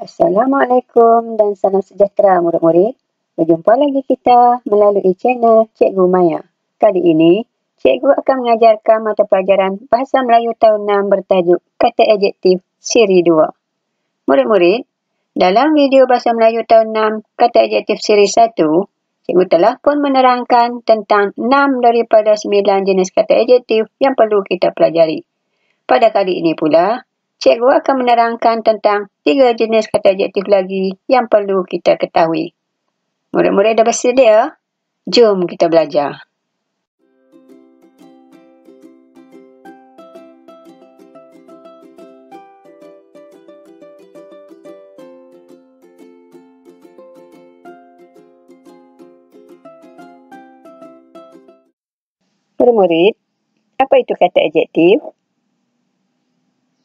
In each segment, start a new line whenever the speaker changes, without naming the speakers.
Assalamualaikum dan salam sejahtera murid-murid. Berjumpa lagi kita melalui channel Cikgu Maya. Kali ini, Cikgu akan mengajarkan mata pelajaran Bahasa Melayu tahun 6 bertajuk Kata Adjektif Siri 2. Murid-murid, dalam video Bahasa Melayu tahun 6 Kata Adjektif Siri 1, Cikgu telah pun menerangkan tentang 6 daripada 9 jenis kata adjektif yang perlu kita pelajari. Pada kali ini pula, Cikgu akan menerangkan tentang 3 jenis kata adjektif lagi yang perlu kita ketahui. Murid-murid dah bersedia? Jom kita belajar. Murid-murid, apa itu kata adjektif?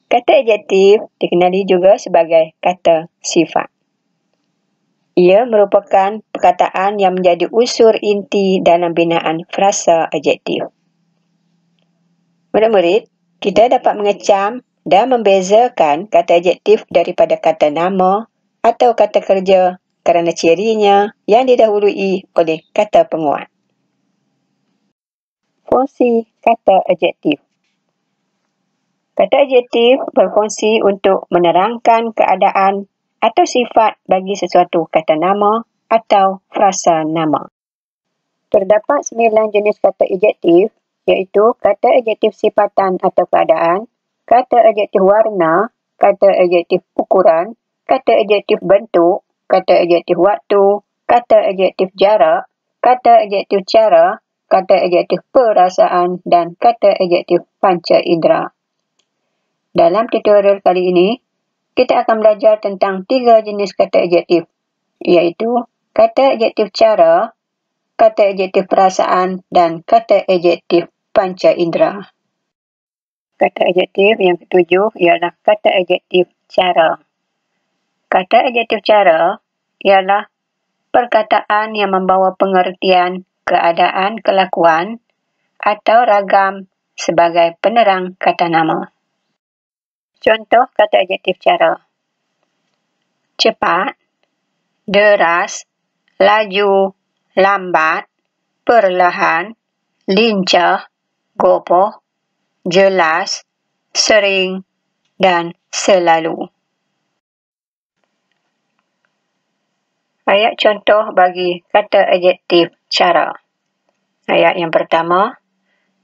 Kata adjektif dikenali juga sebagai kata sifat. Ia merupakan perkataan yang menjadi unsur inti dalam binaan frasa adjektif. Murid-murid, kita dapat mengecam dan membezakan kata adjektif daripada kata nama atau kata kerja kerana cirinya yang didahului oleh kata penguat. Fungsi kata adjektif. Kata adjektif berfungsi untuk menerangkan keadaan atau sifat bagi sesuatu kata nama atau frasa nama. Terdapat 9 jenis kata adjektif, iaitu kata adjektif sifatan atau keadaan, kata adjektif warna, kata adjektif ukuran, kata adjektif bentuk, kata adjektif waktu, kata adjektif jarak, kata adjektif cara, kata adjektif perasaan dan kata adjektif panca indera. Dalam tutorial kali ini, kita akan belajar tentang 3 jenis kata adjektif, iaitu kata adjektif cara, kata adjektif perasaan dan kata adjektif panca indera. Kata adjektif yang ketujuh ialah kata adjektif cara. Kata adjektif cara ialah perkataan yang membawa pengertian keadaan kelakuan atau ragam sebagai penerang kata nama. Contoh kata adjektif cara: cepat, deras, laju, lambat, perlahan, lincah, gopoh, jelas, sering, dan selalu. Ayat contoh bagi kata adjektif cara. Ayat yang pertama,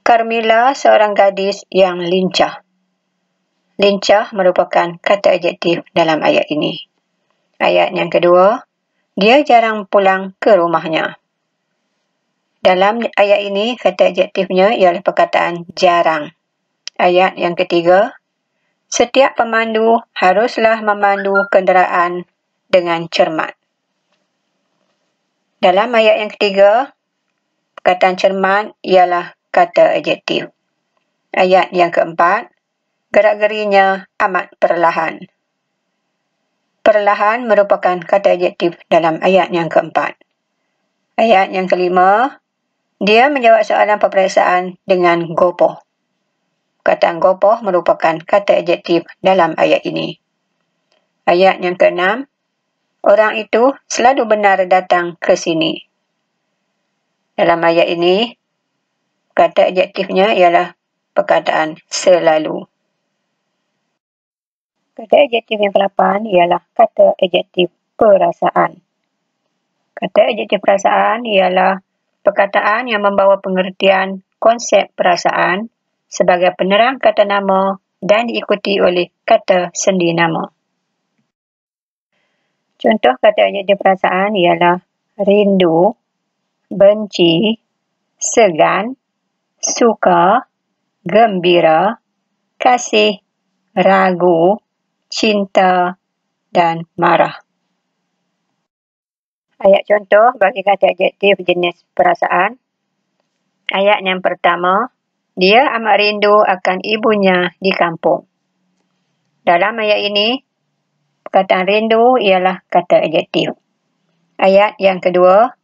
Carmilla seorang gadis yang lincah. Lincah merupakan kata adjektif dalam ayat ini. Ayat yang kedua, dia jarang pulang ke rumahnya. Dalam ayat ini, kata adjektifnya ialah perkataan jarang. Ayat yang ketiga, setiap pemandu haruslah memandu kenderaan dengan cermat. Dalam ayat yang ketiga, perkataan cermat ialah kata adjektif. Ayat yang keempat, gerak-gerinya amat perlahan. Perlahan merupakan kata adjektif dalam ayat yang keempat. Ayat yang kelima, dia menjawab soalan peperiksaan dengan gopoh. Perkataan gopoh merupakan kata adjektif dalam ayat ini. Ayat yang keenam, orang itu selalu benar datang ke sini. Dalam ayat ini, kata adjektifnya ialah perkataan selalu. Kata adjektif yang ke-8 ialah kata adjektif perasaan. Kata adjektif perasaan ialah perkataan yang membawa pengertian konsep perasaan sebagai penerang kata nama dan diikuti oleh kata sendi nama. Contoh kata adjektif perasaan ialah rindu, benci, segan, suka, gembira, kasih, ragu, cinta, dan marah. Ayat contoh bagi kata adjektif jenis perasaan. Ayat yang pertama, dia amat rindu akan ibunya di kampung. Dalam ayat ini, perkataan rindu ialah kata adjektif. Ayat yang kedua,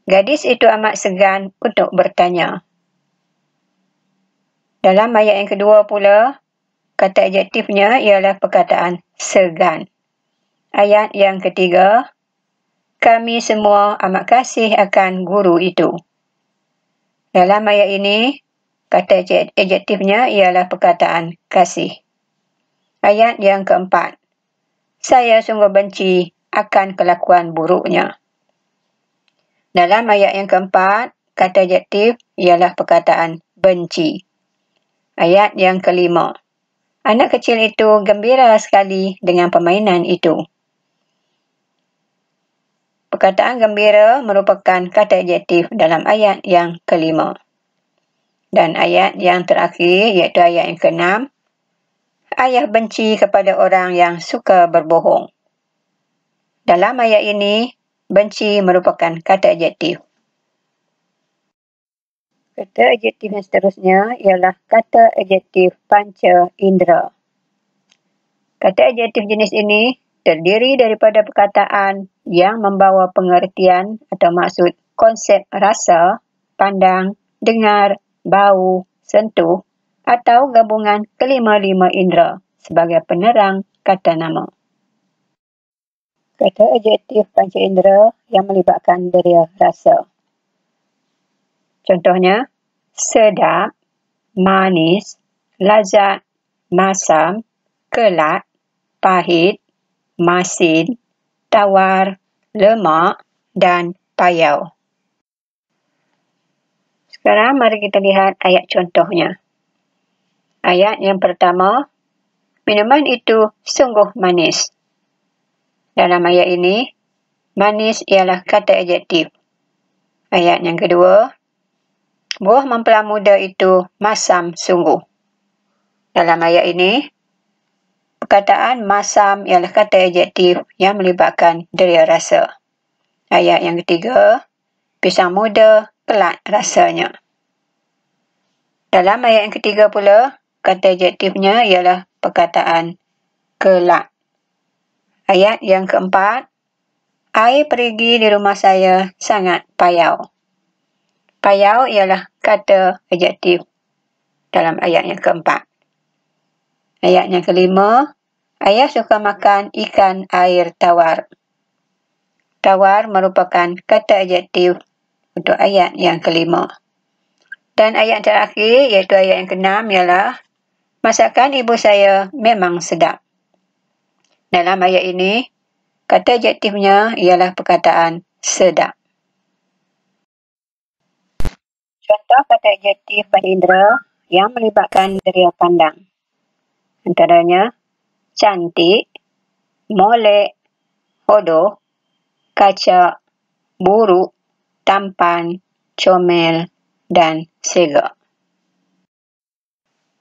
gadis itu amat segan untuk bertanya. Dalam ayat yang kedua pula, kata adjektifnya ialah perkataan segan. Ayat yang ketiga, kami semua amat kasih akan guru itu. Dalam ayat ini, kata adjektifnya ialah perkataan kasih. Ayat yang keempat, saya sungguh benci akan kelakuan buruknya. Dalam ayat yang keempat, kata adjektif ialah perkataan benci. Ayat yang kelima, anak kecil itu gembira sekali dengan permainan itu. Perkataan gembira merupakan kata adjektif dalam ayat yang kelima. Dan ayat yang terakhir, iaitu ayat yang keenam, ayah benci kepada orang yang suka berbohong. Dalam ayat ini, benci merupakan kata adjektif. Kata adjektif yang seterusnya ialah kata adjektif panca indera. Kata adjektif jenis ini terdiri daripada perkataan yang membawa pengertian atau maksud konsep rasa, pandang, dengar, bau, sentuh atau gabungan kelima-lima indera sebagai penerang kata nama. Kata adjektif panca indera yang melibatkan deria rasa. Contohnya, sedap, manis, lazat, masam, kelat, pahit, masin, tawar, lemak dan payau. Sekarang mari kita lihat ayat contohnya. Ayat yang pertama, minuman itu sungguh manis. Dalam ayat ini, manis ialah kata adjektif. Ayat yang kedua, buah mempela muda itu masam sungguh. Dalam ayat ini, perkataan masam ialah kata adjektif yang melibatkan deria rasa. Ayat yang ketiga, pisang muda kelat rasanya. Dalam ayat yang ketiga pula, kata adjektifnya ialah perkataan kelat. Ayat yang keempat, air perigi di rumah saya sangat payau. Payau ialah kata adjektif dalam ayat yang keempat. Ayat yang kelima, ayah suka makan ikan air tawar. Tawar merupakan kata adjektif untuk ayat yang kelima. Dan ayat terakhir, iaitu ayat yang keenam ialah masakan ibu saya memang sedap. Dalam ayat ini, kata adjektifnya ialah perkataan sedap. Contoh kata adjektif panca indera yang melibatkan deria pandang. Antaranya, cantik, molek, hodoh, kacak, buruk, tampan, comel, dan sega.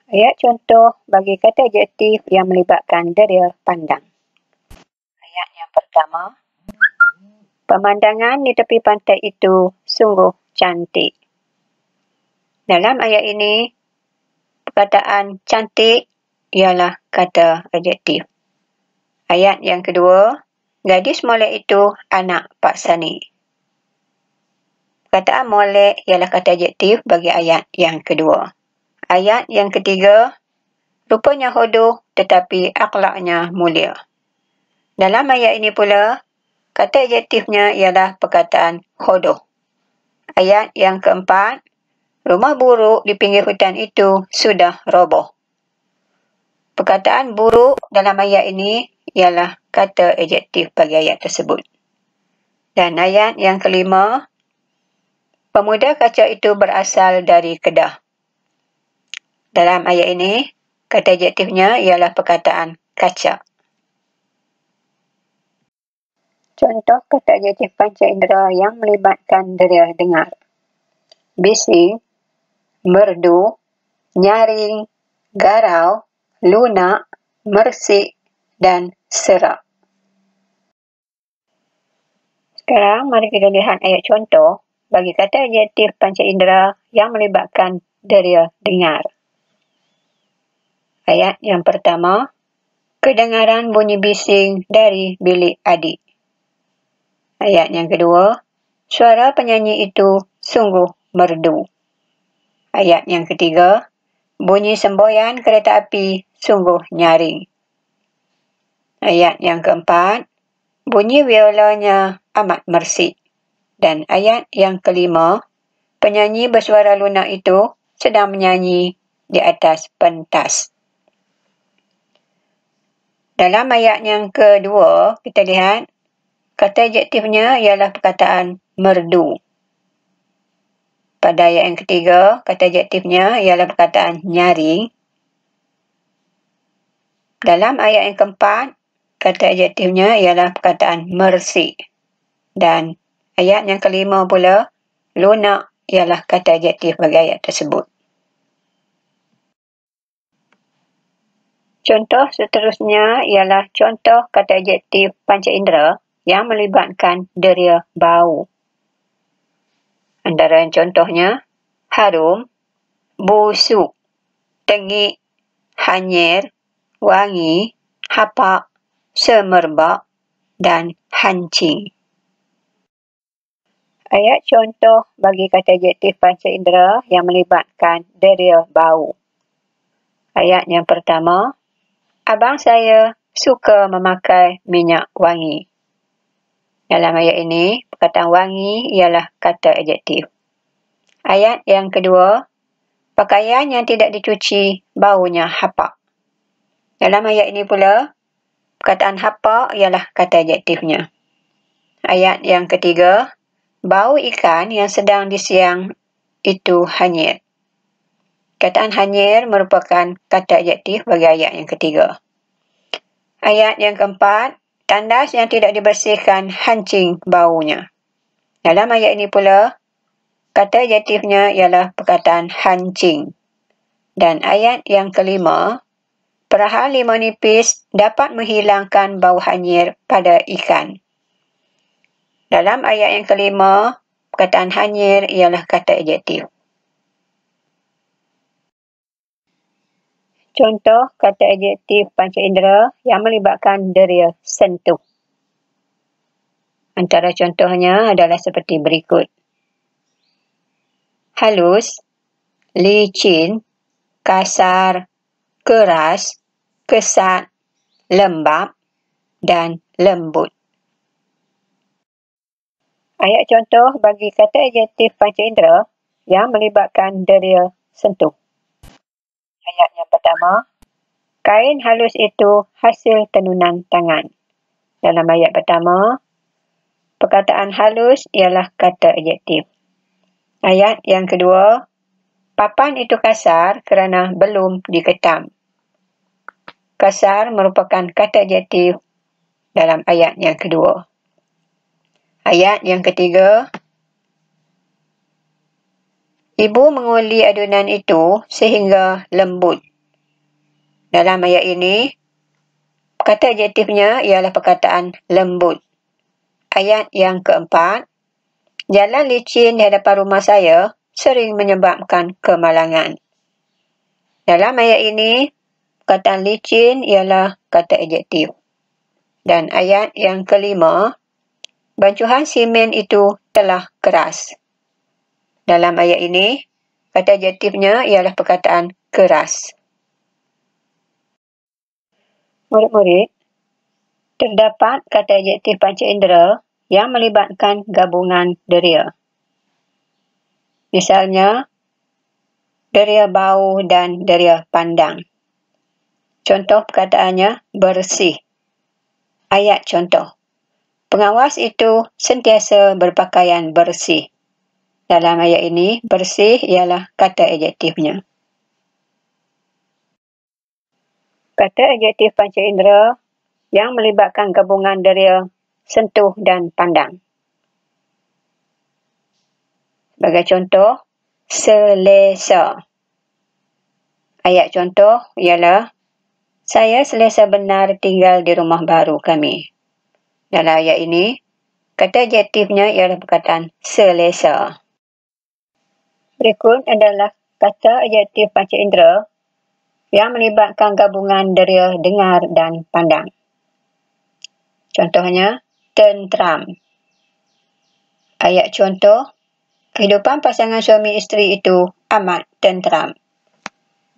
Ayat contoh bagi kata adjektif yang melibatkan deria pandang. Ayat yang pertama, pemandangan di tepi pantai itu sungguh cantik. Dalam ayat ini, perkataan cantik ialah kata adjektif. Ayat yang kedua, gadis molek itu anak Pak Sani. Perkataan molek ialah kata adjektif bagi ayat yang kedua. Ayat yang ketiga, rupanya hodoh tetapi akhlaknya mulia. Dalam ayat ini pula, kata adjektifnya ialah perkataan hodoh. Ayat yang keempat, rumah buruk di pinggir hutan itu sudah roboh. Perkataan buruk dalam ayat ini ialah kata adjektif bagi ayat tersebut. Dan ayat yang kelima, pemuda kacak itu berasal dari Kedah. Dalam ayat ini, kata adjektifnya ialah perkataan kacak. Contoh kata adjektif panca indera yang melibatkan deria dengar. Bising, merdu, nyaring, garau, lunak, mersik, dan serak. Sekarang mari kita lihat ayat contoh bagi kata adjektif panca indera yang melibatkan deria dengar. Ayat yang pertama, kedengaran bunyi bising dari bilik adik. Ayat yang kedua, suara penyanyi itu sungguh merdu. Ayat yang ketiga, bunyi semboyan kereta api sungguh nyaring. Ayat yang keempat, Bunyi violanya amat mersik. Dan ayat yang kelima, penyanyi bersuara lunak itu sedang menyanyi di atas pentas. Dalam ayat yang kedua, kita lihat kata adjektifnya ialah perkataan merdu. Pada ayat yang ketiga, kata adjektifnya ialah perkataan nyaring. Dalam ayat yang keempat, kata adjektifnya ialah perkataan mersik. Dan ayat yang kelima pula, lunak ialah kata adjektif bagi ayat tersebut. Contoh seterusnya ialah contoh kata adjektif panca indera yang melibatkan deria bau. Antara contohnya, harum, busuk, tengik, hanyir, wangi, hapak, semerbak, dan hancing. Ayat contoh bagi kata adjektif panca indera yang melibatkan deria bau. Ayat yang pertama, abang saya suka memakai minyak wangi. Dalam ayat ini, perkataan wangi ialah kata adjektif. Ayat yang kedua, pakaian yang tidak dicuci baunya hapak. Dalam ayat ini pula, perkataan hapak ialah kata adjektifnya. Ayat yang ketiga, bau ikan yang sedang disiang itu hanyir. Perkataan hanyir merupakan kata adjektif bagi ayat yang ketiga. Ayat yang keempat, tandas yang tidak dibersihkan hancing baunya. Dalam ayat ini pula, kata adjektifnya ialah perkataan hancing. Dan ayat yang kelima, perahan limau nipis dapat menghilangkan bau hanyir pada ikan. Dalam ayat yang kelima, perkataan hanyir ialah kata adjektif. Contoh kata adjektif panca indera yang melibatkan deria sentuh. Antara contohnya adalah seperti berikut. Halus, licin, kasar, keras, kesat, lembap, dan lembut. Ayat contoh bagi kata adjektif panca indera yang melibatkan deria sentuh. Ayat yang pertama, kain halus itu hasil tenunan tangan. Dalam ayat pertama, perkataan halus ialah kata adjektif. Ayat yang kedua, papan itu kasar kerana belum diketam. Kasar merupakan kata adjektif dalam ayat yang kedua. Ayat yang ketiga, ibu menguli adunan itu sehingga lembut. Dalam ayat ini, kata adjektifnya ialah perkataan lembut. Ayat yang keempat, jalan licin di hadapan rumah saya sering menyebabkan kemalangan. Dalam ayat ini, perkataan licin ialah kata adjektif. Dan ayat yang kelima, bancuhan simen itu telah keras. Dalam ayat ini, kata adjektifnya ialah perkataan keras. Murid-murid, terdapat kata adjektif panca indera yang melibatkan gabungan deria. Misalnya, deria bau dan deria pandang. Contoh perkataannya bersih. Ayat contoh, pengawas itu sentiasa berpakaian bersih. Dalam ayat ini, bersih ialah kata adjektifnya. Kata adjektif panca indera yang melibatkan gabungan deria sentuh dan pandang. Sebagai contoh, selesa. Ayat contoh ialah, saya selesa benar tinggal di rumah baru kami. Dalam ayat ini, kata adjektifnya ialah perkataan selesa. Berikut adalah kata adjektif panca indera yang melibatkan gabungan deria dengar dan pandang. Contohnya, tentram. Ayat contoh, kehidupan pasangan suami isteri itu amat tentram.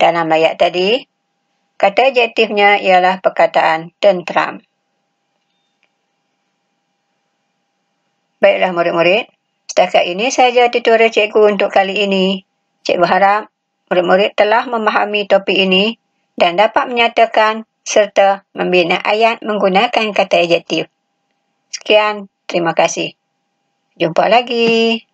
Dalam ayat tadi, kata adjektifnya ialah perkataan tentram. Baiklah murid-murid, setakat ini sahaja tutorial cikgu untuk kali ini. Cikgu harap murid-murid telah memahami topik ini dan dapat menyatakan serta membina ayat menggunakan kata adjektif. Sekian, terima kasih. Jumpa lagi.